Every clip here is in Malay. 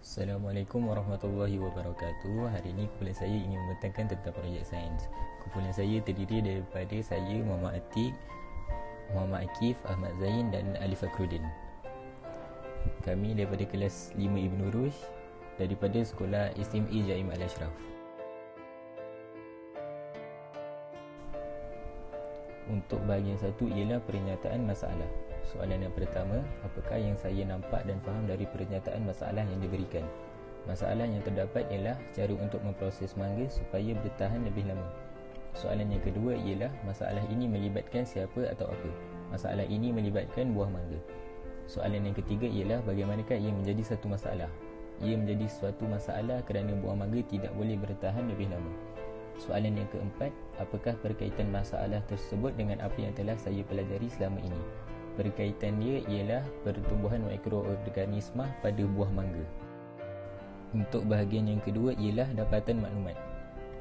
Assalamualaikum warahmatullahi wabarakatuh. Hari ini kumpulan saya ingin membentangkan tentang projek sains. Kumpulan saya terdiri daripada saya, Muhammad Atik, Muhammad Akif, Ahmad Zain dan Ali Fakrudin. Kami daripada kelas 5 Ibn Rushd daripada sekolah SMA Jaim Al-Ashraf. Untuk bahagian satu ialah pernyataan masalah. Soalan yang pertama, apakah yang saya nampak dan faham dari pernyataan masalah yang diberikan? Masalah yang terdapat ialah cara untuk memproses mangga supaya bertahan lebih lama. Soalan yang kedua ialah masalah ini melibatkan siapa atau apa? Masalah ini melibatkan buah mangga. Soalan yang ketiga ialah bagaimanakah ia menjadi satu masalah? Ia menjadi suatu masalah kerana buah mangga tidak boleh bertahan lebih lama. Soalan yang keempat, apakah berkaitan masalah tersebut dengan apa yang telah saya pelajari selama ini? Berkaitan dia ialah pertumbuhan mikroorganisma pada buah mangga. Untuk bahagian yang kedua ialah dapatan maklumat.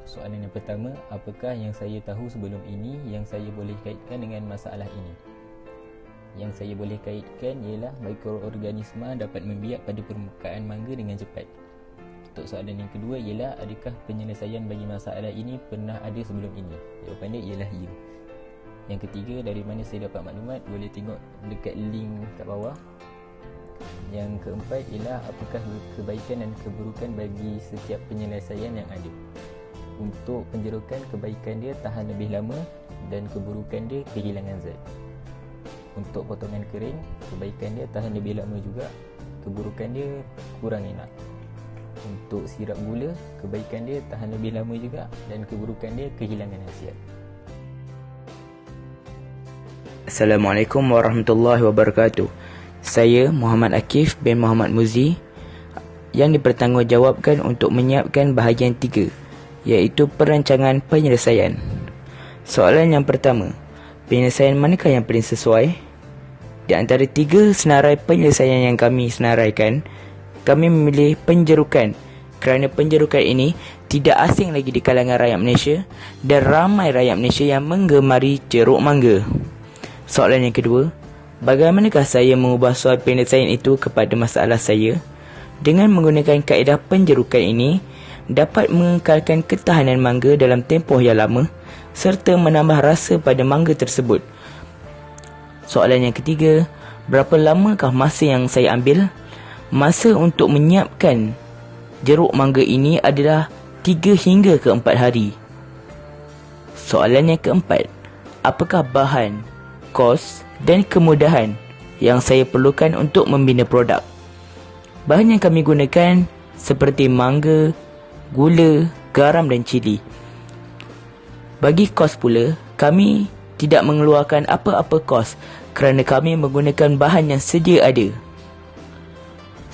Soalan yang pertama, apakah yang saya tahu sebelum ini yang saya boleh kaitkan dengan masalah ini? Yang saya boleh kaitkan ialah mikroorganisma dapat membiak pada permukaan mangga dengan cepat. Untuk soalan yang kedua ialah adakah penyelesaian bagi masalah ini pernah ada sebelum ini? Jawapan dia ialah ya. Yang ketiga, dari mana saya dapat maklumat? Boleh tengok dekat link kat bawah. Yang keempat ialah apakah kebaikan dan keburukan bagi setiap penyelesaian yang ada. Untuk penjerukan, kebaikan dia tahan lebih lama dan keburukan dia kehilangan zat. Untuk potongan kering, kebaikan dia tahan lebih lama juga, keburukan dia kurang enak. Untuk sirap gula, kebaikan dia tahan lebih lama juga dan keburukan dia kehilangan khasiat. Assalamualaikum warahmatullahi wabarakatuh. Saya Muhammad Akif bin Muhammad Muzi yang dipertanggungjawabkan untuk menyiapkan bahagian 3, iaitu perancangan penyelesaian. Soalan yang pertama, penyelesaian manakah yang paling sesuai? Di antara 3 senarai penyelesaian yang kami senaraikan, kami memilih penjerukan kerana penjerukan ini tidak asing lagi di kalangan rakyat Malaysia dan ramai rakyat Malaysia yang menggemari jeruk mangga. Soalan yang kedua, bagaimanakah saya mengubah soal penyelesaian itu kepada masalah saya? Dengan menggunakan kaedah penjerukan ini, dapat mengekalkan ketahanan mangga dalam tempoh yang lama serta menambah rasa pada mangga tersebut. Soalan yang ketiga, berapa lamakah masa yang saya ambil? Masa untuk menyiapkan jeruk mangga ini adalah 3 hingga ke 4 hari. Soalan yang keempat, apakah bahan, kos dan kemudahan yang saya perlukan untuk membina produk? Bahan yang kami gunakan seperti mangga, gula, garam dan cili. Bagi kos pula, kami tidak mengeluarkan apa-apa kos kerana kami menggunakan bahan yang sedia ada.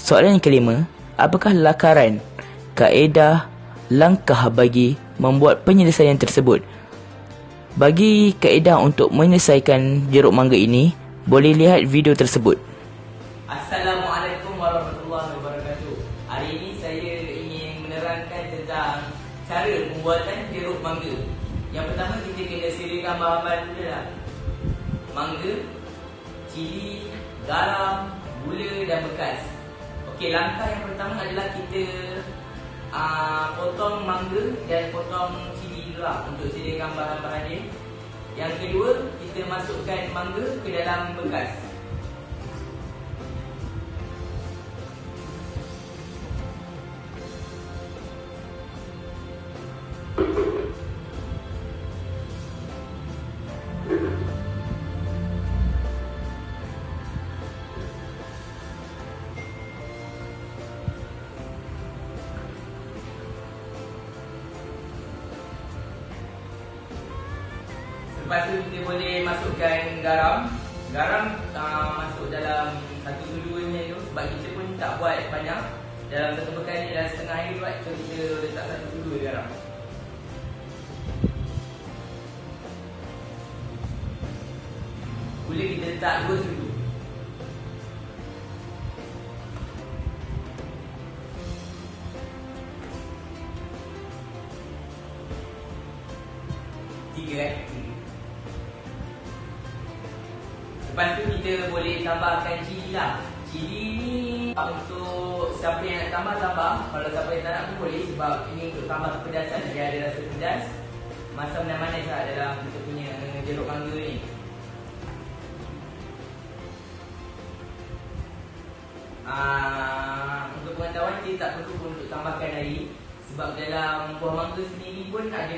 Soalan yang kelima, apakah lakaran, kaedah, langkah bagi membuat penyelesaian tersebut? Bagi kaedah untuk menyelesaikan jeruk mangga ini, boleh lihat video tersebut. Assalamualaikum warahmatullahi wabarakatuh. Hari ini saya ingin menerangkan tentang cara pembuatan jeruk mangga. Yang pertama, kita kena sediakan bahan-bahan dulu lah. Mangga, cili, garam, gula dan bekas. Okey, langkah yang pertama adalah kita potong mangga dan potong cili dulu lah untuk sediakan bahan-bahan dia. Yang kedua, kita masukkan mangga ke dalam bekas. Lepas tu kita boleh masukkan garam. Garam masuk dalam satu sudunya tu, sebab kita pun tak buat banyak. Dalam satu bekas ni dah setengah air buat, so kita letak satu sudu garam. Gula kita letak 2 sudu. Tiga. Lepas tu kita boleh tambahkan cili lah. Cili ni untuk siapa yang nak tambah. Kalau siapa yang tak nak pun boleh, sebab ini untuk tambah kepedasan. Dia ada rasa pedas, masam dan manis lah dalam kita punya jeruk mangga ni. Untuk pengetahuan, kita tak perlu untuk tambahkan air, sebab dalam buah mangga sendiri pun ada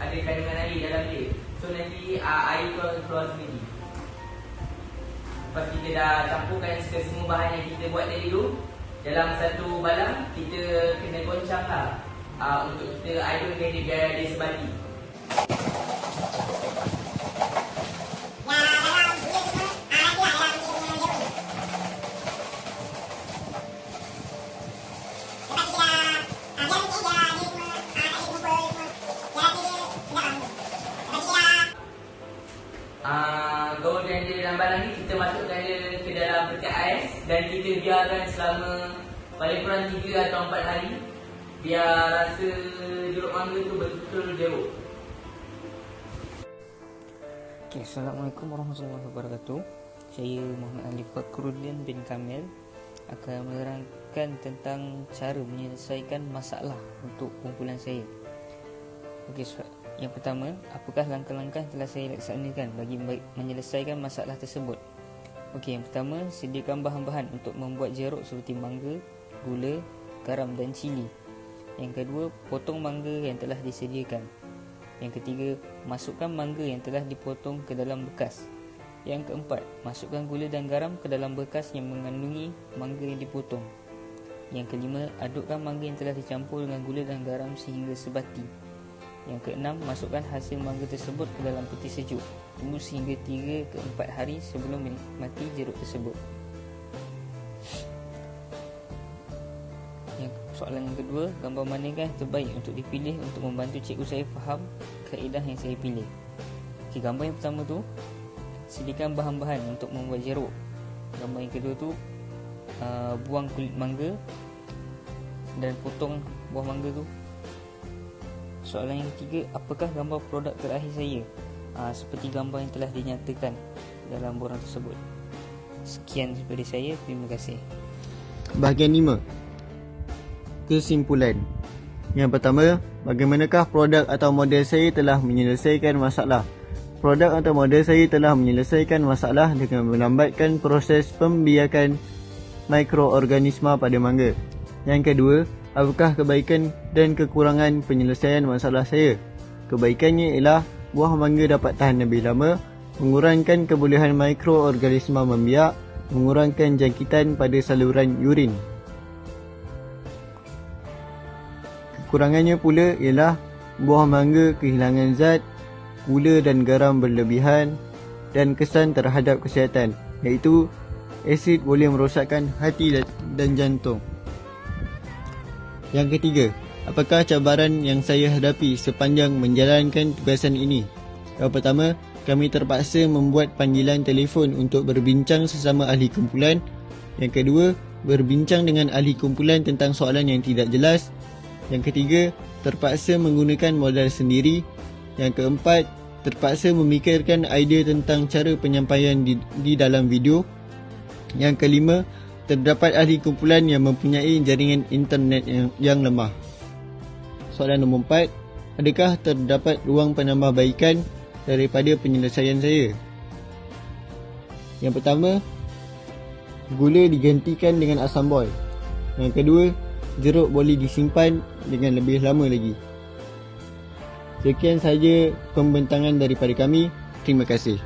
kandungan air dalam dia. So nanti air tu akan keluar sendiri. Lepas kita dah campurkan semua bahan yang kita buat tadi tu dalam satu balang, kita kena goncang lah untuk kita adunkan dia biar dia sebati. Gaul yang ada dalam balang ni, kita masukkan dia ke dalam peti ais dan kita biarkan selama paling kurang 3 atau 4 hari, biar rasa jeruk mangga tu betul-betul jeruk. Okay, Assalamualaikum warahmatullahi wabarakatuh. Saya Muhammad Ali Fakruddin bin Kamil akan menerangkan tentang cara menyelesaikan masalah untuk kumpulan saya. Okey, yang pertama, apakah langkah-langkah yang telah saya laksanakan bagi menyelesaikan masalah tersebut? Okey, yang pertama, sediakan bahan-bahan untuk membuat jeruk seperti mangga, gula, garam dan cili. Yang kedua, potong mangga yang telah disediakan. Yang ketiga, masukkan mangga yang telah dipotong ke dalam bekas. Yang keempat, masukkan gula dan garam ke dalam bekas yang mengandungi mangga yang dipotong. Yang kelima, adukkan mangga yang telah dicampur dengan gula dan garam sehingga sebati. Yang keenam, masukkan hasil mangga tersebut ke dalam peti sejuk. Tunggu sehingga 3 ke 4 hari sebelum menikmati jeruk tersebut. Soalan yang kedua, gambar manakah yang terbaik untuk dipilih untuk membantu cikgu saya faham kaedah yang saya pilih? Okay, gambar yang pertama tu, sediakan bahan-bahan untuk membuat jeruk. Gambar yang kedua tu, buang kulit mangga dan potong buah mangga tu. Soalan yang ketiga, apakah gambar produk terakhir saya? Seperti gambar yang telah dinyatakan dalam borang tersebut. Sekian daripada saya, terima kasih. Bahagian 5. Kesimpulan. Yang pertama, bagaimanakah produk atau model saya telah menyelesaikan masalah? Produk atau model saya telah menyelesaikan masalah dengan melambatkan proses pembiakan mikroorganisma pada mangga. Yang kedua, apakah kebaikan dan kekurangan penyelesaian masalah saya? Kebaikannya ialah buah mangga dapat tahan lebih lama, mengurangkan kebolehan mikroorganisma membiak, mengurangkan jangkitan pada saluran urin. Kekurangannya pula ialah buah mangga kehilangan zat, gula dan garam berlebihan dan kesan terhadap kesihatan, iaitu asid boleh merosakkan hati dan jantung. Yang ketiga, apakah cabaran yang saya hadapi sepanjang menjalankan tugasan ini? Yang pertama, kami terpaksa membuat panggilan telefon untuk berbincang sesama ahli kumpulan. Yang kedua, berbincang dengan ahli kumpulan tentang soalan yang tidak jelas. Yang ketiga, terpaksa menggunakan modal sendiri. Yang keempat, terpaksa memikirkan idea tentang cara penyampaian di dalam video. Yang kelima, terdapat ahli kumpulan yang mempunyai jaringan internet yang lemah. Soalan nombor 4, adakah terdapat ruang penambahbaikan daripada penyelesaian saya? Yang pertama, gula digantikan dengan asam bol. Yang kedua, jeruk boleh disimpan dengan lebih lama lagi. Sekian sahaja pembentangan daripada kami. Terima kasih.